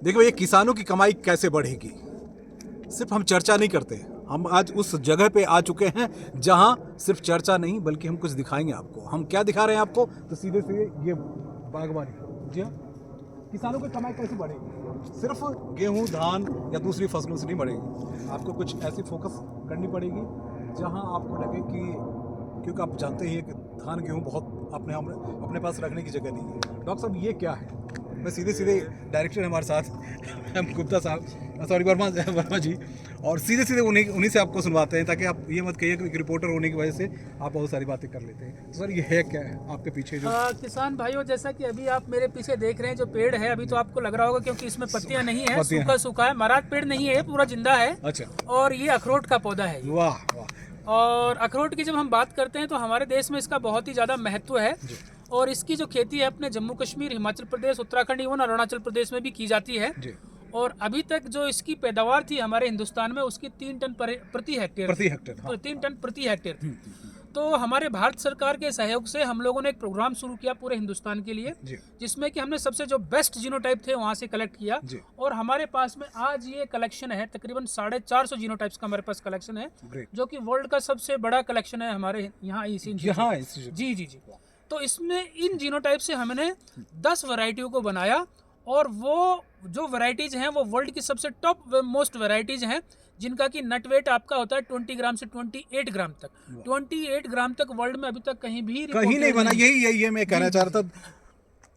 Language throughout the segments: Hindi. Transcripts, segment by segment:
देखो, ये किसानों की कमाई कैसे बढ़ेगी, सिर्फ हम चर्चा नहीं करते। हम आज उस जगह पे आ चुके हैं जहां सिर्फ चर्चा नहीं बल्कि हम कुछ दिखाएंगे आपको। हम क्या दिखा रहे हैं आपको, तो सीधे सीधे ये बागवानी। जी हाँ, किसानों की कमाई कैसे बढ़ेगी, सिर्फ गेहूं धान या दूसरी फसलों से नहीं बढ़ेगी। आपको कुछ ऐसी फोकस करनी पड़ेगी जहां आपको लगे कि, क्योंकि आप जानते ही हैं कि धान गेहूं बहुत अपने पास रखने की जगह नहीं है। डॉक्टर साहब, ये क्या है? मैं सीधे सीधे डायरेक्टर हमारे साथ हम गुप्ता साहब, सॉरी वर्मा जी, और सीधे सीधे उन्हीं से आपको सुनवाते हैं, ताकि आप ये मत कहिए कि एक रिपोर्टर होने की वजह से आप बहुत सारी बातें कर लेते हैं। तो सर, ये है क्या है आपके पीछे जो किसान भाइयों, जैसा कि अभी आप मेरे पीछे देख रहे हैं जो पेड़ है, अभी तो आपको लग रहा होगा क्योंकि इसमें पत्तियां नहीं है, सूखा सूखा है। मराद पेड़ नहीं है, पूरा जिंदा है। अच्छा। और ये अखरोट का पौधा है। वाह वाह। और अखरोट की जब हम बात करते हैं तो हमारे देश में इसका बहुत ही ज़्यादा महत्व है। और इसकी जो खेती है अपने जम्मू कश्मीर, हिमाचल प्रदेश, उत्तराखंड, इवन अरुणाचल प्रदेश में भी की जाती है। और अभी तक जो इसकी पैदावार थी हमारे हिंदुस्तान में, उसकी 3 टन प्रति हेक्टेयर, 3 टन प्रति हेक्टेयर थी। तो हमारे भारत सरकार के सहयोग से हम लोगों ने एक प्रोग्राम शुरू किया पूरे हिंदुस्तान के लिए, जिसमें कि हमने सबसे जो बेस्ट जीनोटाइप थे वहाँ से कलेक्ट किया। और हमारे पास में आज ये कलेक्शन है, तकरीबन 450 जीनोटाइप्स का हमारे पास कलेक्शन है, जो कि वर्ल्ड का सबसे बड़ा कलेक्शन है हमारे यहाँ जी जी जी। तो इसमें इन जीनोटाइप से हमने 10 वैरायटियों को बनाया, और वो जो वैरायटीज हैं वो वर्ल्ड की सबसे टॉप मोस्ट वैरायटीज हैं, जिनका कि नट वेट आपका होता है 20 ग्राम से 28 ग्राम तक। 28 ग्राम तक वर्ल्ड में अभी तक कहीं नहीं बना। यही मैं कहना चाह रहा था।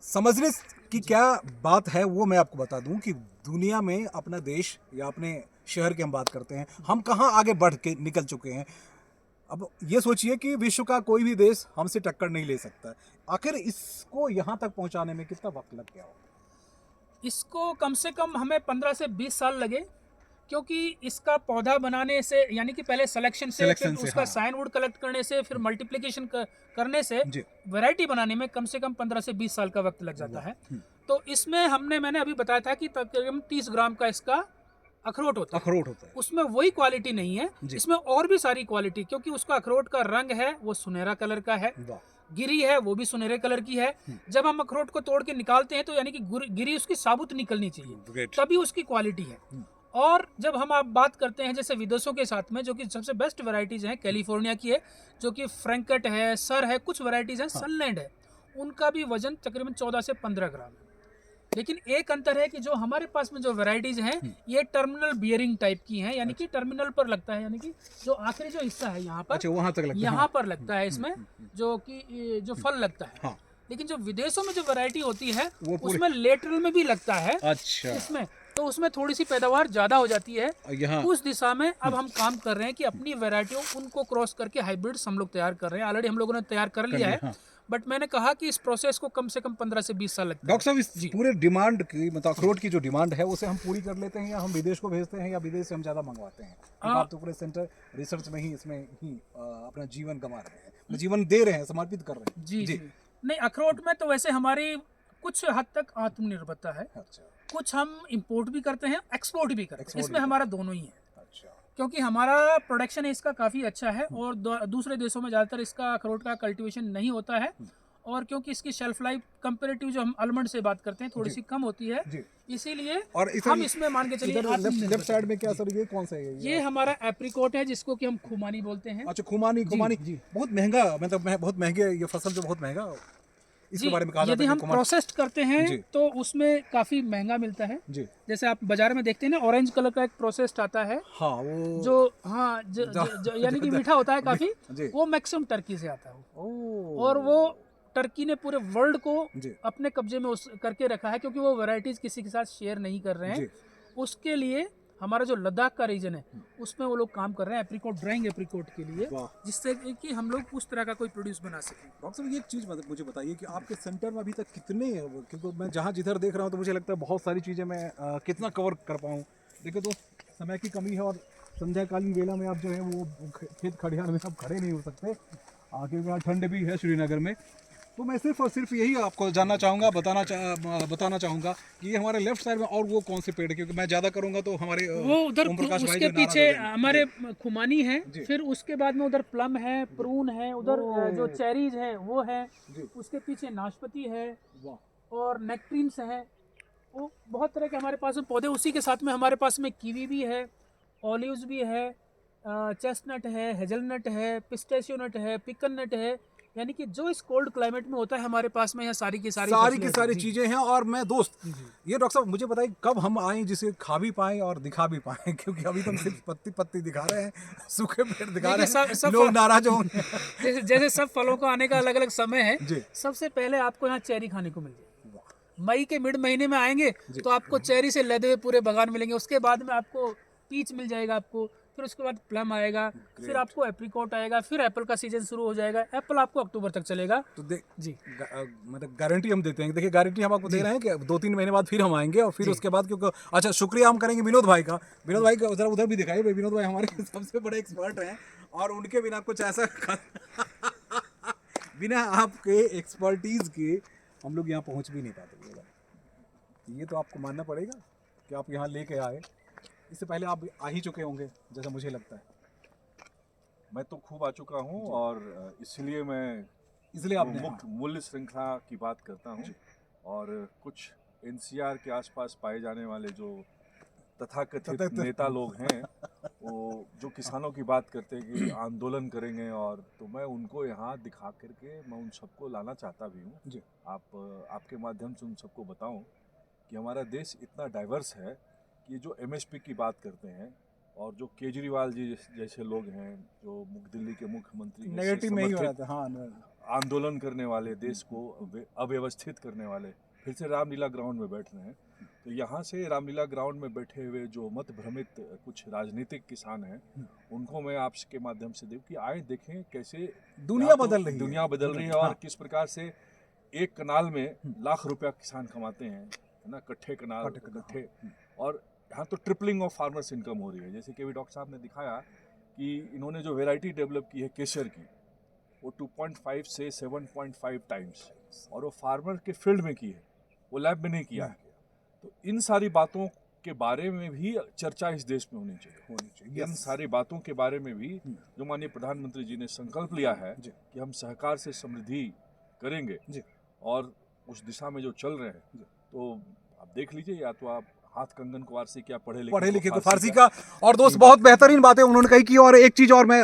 समझने की क्या बात है वो मैं आपको बता दूं कि दुनिया में अपना देश या अपने शहर की हम बात करते हैं, हम कहाँ आगे बढ़ के निकल चुके हैं। अब ये सोचिए कि विश्व का कोई भी देश हमसे टक्कर नहीं ले सकता। आखिर इसको यहाँ तक पहुँचाने में कितना वक्त लग गया होगा? इसको कम से कम हमें 15 से 20 साल लगे, क्योंकि इसका पौधा बनाने से, यानी कि पहले सिलेक्शन से फिर उसका साइन वुड कलेक्ट करने से, फिर मल्टीप्लिकेशन करने से वैरायटी बनाने में कम से कम 15 से 20 साल का वक्त लग जाता है। तो इसमें मैंने अभी बताया था कि तकरीबन 30 ग्राम का इसका अखरोट होता है। उसमें वही क्वालिटी नहीं है, इसमें और भी सारी क्वालिटी, क्योंकि उसका अखरोट का रंग है वो सुनहरा कलर का है, गिरी है वो भी सुनहरे कलर की है। जब हम अखरोट को तोड़ के निकालते हैं तो यानी कि गिरी उसकी साबुत निकलनी चाहिए, तभी उसकी क्वालिटी है। और जब हम आप बात करते हैं जैसे विदेशों के साथ में, जो कि सबसे बेस्ट वैरायटीज हैं, कैलिफोर्निया की है जो कि फ्रैंकट है, सर है, कुछ वैरायटीज हैं, सनलैंड है, उनका भी वजन तकरीबन 14 से 15 ग्राम है। लेकिन एक अंतर है कि जो हमारे पास में जो वैरायटीज हैं ये टर्मिनल बियरिंग टाइप की हैं, यानी कि टर्मिनल पर लगता है, यानी कि जो आखिरी जो हिस्सा है यहाँ पर, वहाँ तक लगता है, यहाँ पर लगता है इसमें जो कि जो फल लगता है। लेकिन जो विदेशों में जो वैरायटी होती है उसमें लेटरल में भी लगता है। अच्छा। इसमें तो उसमें थोड़ी सी पैदावार ज्यादा हो जाती है। उस दिशा में अब हम काम कर रहे हैं कि अपनी वैरायटियों उनको क्रॉस करके हाइब्रिड्स हम लोग तैयार कर रहे हैं। ऑलरेडी हम लोगों ने तैयार कर लिया है, बट मैंने कहा कि इस प्रोसेस को कम से कम 15 से 20 साल लगता है। डॉक्टर साहब, इस पूरे डिमांड की, मतलब अखरोट की जो डिमांड है उसे हम पूरी कर लेते हैं, या हम विदेश को भेजते हैं, या विदेश से हम ज्यादा मंगवाते हैं? आप तो पूरे सेंटर रिसर्च में ही इसमें ही अपना जीवन गंवा रहे हैं, जीवन दे रहे हैं, समर्पित कर रहे हैं। जी। नहीं, अखरोट में तो वैसे हमारी कुछ हद तक आत्मनिर्भरता है। अच्छा। कुछ हम इंपोर्ट भी करते हैं, एक्सपोर्ट भी करते हैं, इसमें हमारा दोनों ही है। अच्छा। क्योंकि हमारा प्रोडक्शन इसका काफ़ी अच्छा है, और दूसरे देशों में ज़्यादातर इसका अखरोट का कल्टीवेशन नहीं होता है, और क्योंकि इसकी शेल्फ लाइफ कंपेरेटिव जो हम आलमंड से बात करते हैं थोड़ी सी कम होती है, इसीलिए और हम इसमें मान के चलिए। लेफ्ट साइड में क्या सर, ये कौन सा है? ये हमारा एप्रिकॉट है, जिसको कि हम खुमानी बोलते हैं। अच्छा, खुमानी। बहुत महंगा, मतलब बहुत महंगे, ये फसल जो बहुत महंगा, इसके बारे में कहा जाता है। यदि हम प्रोसेस्ड करते हैं तो उसमें काफी महंगा मिलता है। जैसे आप बाजार में देखते हैं ना, ऑरेंज कलर का एक प्रोसेस्ड आता है, वो जो यानी कि मीठा होता है काफी, वो मैक्सिमम टर्की से आता है। और वो टर्की ने पूरे वर्ल्ड को अपने कब्जे में करके रखा है, क्योंकि वो वैरायटीज किसी के साथ शेयर नहीं कर रहे हैं। उसके लिए हमारा जो लद्दाख का रीजन है उसमें वो लोग काम कर रहे हैं एप्रिकॉट, ड्राइंग एप्रिकॉट के लिए, जिससे कि हम लोग उस तरह का कोई प्रोड्यूस बना सकें। डॉक्टर साहब, ये एक चीज़ मुझे बताइए कि आपके सेंटर में अभी तक कितने, क्योंकि मैं जहाँ जिधर देख रहा हूँ तो मुझे लगता है बहुत सारी चीज़ें मैं कितना कवर कर पाऊँ। देखिए तो समय की कमी है, और संध्याकालीन वेला में आप जो है वो खेत खलिहान में आप खड़े नहीं हो सकते, क्योंकि यहाँ ठंड भी है श्रीनगर में। तो मैं सिर्फ और सिर्फ यही आपको जानना चाहूँगा, बताना चाहूँगा कि ये हमारे लेफ्ट साइड में और वो कौन से पेड़ है, क्योंकि मैं ज़्यादा करूँगा तो हमारे वो उधर उसके पीछे हमारे खुमानी है, फिर उसके बाद में उधर प्लम है, प्रून है, उधर जो चेरीज है वो है, उसके पीछे नाशपाती है और नेक्ट्रीन्स है। वो बहुत बहुत तरह के हमारे पास में पौधे, उसी के साथ में हमारे पास में कीवी भी है, ऑलिव्स भी है, चेस्टनट है, हेजलनट है, पिस्टेशियो नट है, पिकन नट है, यानी कि जो इस कोल्ड क्लाइमेट में होता है हमारे पास में यहाँ सारी की सारी सारी चीजें हैं। और मैं दोस्त ये डॉक्टर साहब मुझे बताइए कब हम आए जिसे खा भी पाएं और दिखा भी पाएं, क्योंकि अभी तो हम सिर्फ पत्ती पत्ती दिखा रहे हैं, सूखे पेड़ दिखा रहे हैं, लोग नाराज होंगे। जैसे सब फलों को आने का अलग अलग समय है। जी। सबसे पहले आपको यहाँ चेरी खाने को मिल जाएगी। मई के मिड महीने में आएंगे तो आपको चेरी से लदे हुए पूरे बागान मिलेंगे। उसके बाद में आपको पीच मिल जाएगा आपको, फिर उसके बाद प्लम आएगा, फिर आपको एप्रिकॉट आएगा, फिर एप्पल का सीजन शुरू हो जाएगा। एप्पल आपको अक्टूबर तक चलेगा। तो मतलब गारंटी हम देते हैं। देखिए गारंटी हम आपको दे रहे हैं कि 2-3 महीने बाद फिर हम आएंगे और फिर उसके बाद क्योंकि अच्छा शुक्रिया हम करेंगे विनोद भाई का। विनोद भाई का जरा उधर भी दिखाइए। विनोद भाई हमारे सबसे बड़े एक्सपर्ट हैं और उनके बिना कुछ ऐसा बिना आपके एक्सपर्टीज के हम लोग यहाँ पहुँच भी नहीं पाते। ये तो आपको मानना पड़ेगा कि आप यहाँ लेके आए। इससे पहले आप आ ही चुके होंगे जैसा मुझे लगता है। मैं तो खूब आ चुका हूँ और इसलिए आपने मुख्य मूल्य श्रृंखला की बात करता हूँ और कुछ एनसीआर के आसपास पाए जाने वाले जो तथाकथित नेता लोग हैं वो जो किसानों की बात करते हैं कि आंदोलन करेंगे, और तो मैं उनको यहाँ दिखा करके मैं उन सबको लाना चाहता भी हूँ। आपके माध्यम से उन सबको बताऊँ कि हमारा देश इतना डाइवर्स है कि जो एमएसपी की बात करते हैं और जो केजरीवाल जी जैसे लोग हैं जो दिल्ली के मुख्यमंत्री नेगेटिव में ही हो रहा था। हाँ, आंदोलन करने वाले, देश को अव्यवस्थित करने वाले फिर से रामलीला ग्राउंड में बैठ रहे हैं। तो यहाँ से रामलीला ग्राउंड में बैठे हुए जो मत भ्रमित कुछ राजनीतिक किसान हैं उनको मैं आपके माध्यम से देखूँ कि आए देखें कैसे दुनिया बदल रही है और किस प्रकार से एक कनाल में लाख रुपया किसान कमाते हैं, है ना, कट्ठे कनाल कट्ठे। और यहाँ तो ट्रिपलिंग ऑफ फार्मर्स इनकम हो रही है। जैसे कि अभी डॉक्टर साहब ने दिखाया कि इन्होंने जो वेराइटी डेवलप की है केसर की, वो 2.5 से 7.5 टाइम्स, और वो फार्मर के फील्ड में की है, वो लैब में नहीं किया है। तो इन सारी बातों के बारे में भी चर्चा इस देश में होनी चाहिए। इन सारी बातों के बारे में भी जो माननीय प्रधानमंत्री जी ने संकल्प लिया है कि हम सहकार से समृद्धि करेंगे और उस दिशा में जो चल रहे हैं, तो आप देख लीजिए, या तो आप हाथ कंगन कुंवर से क्या पढ़े लिखे तो फारसी का। और दोस्त बहुत बेहतरीन बातें उन्होंने कही की। और एक चीज और मैं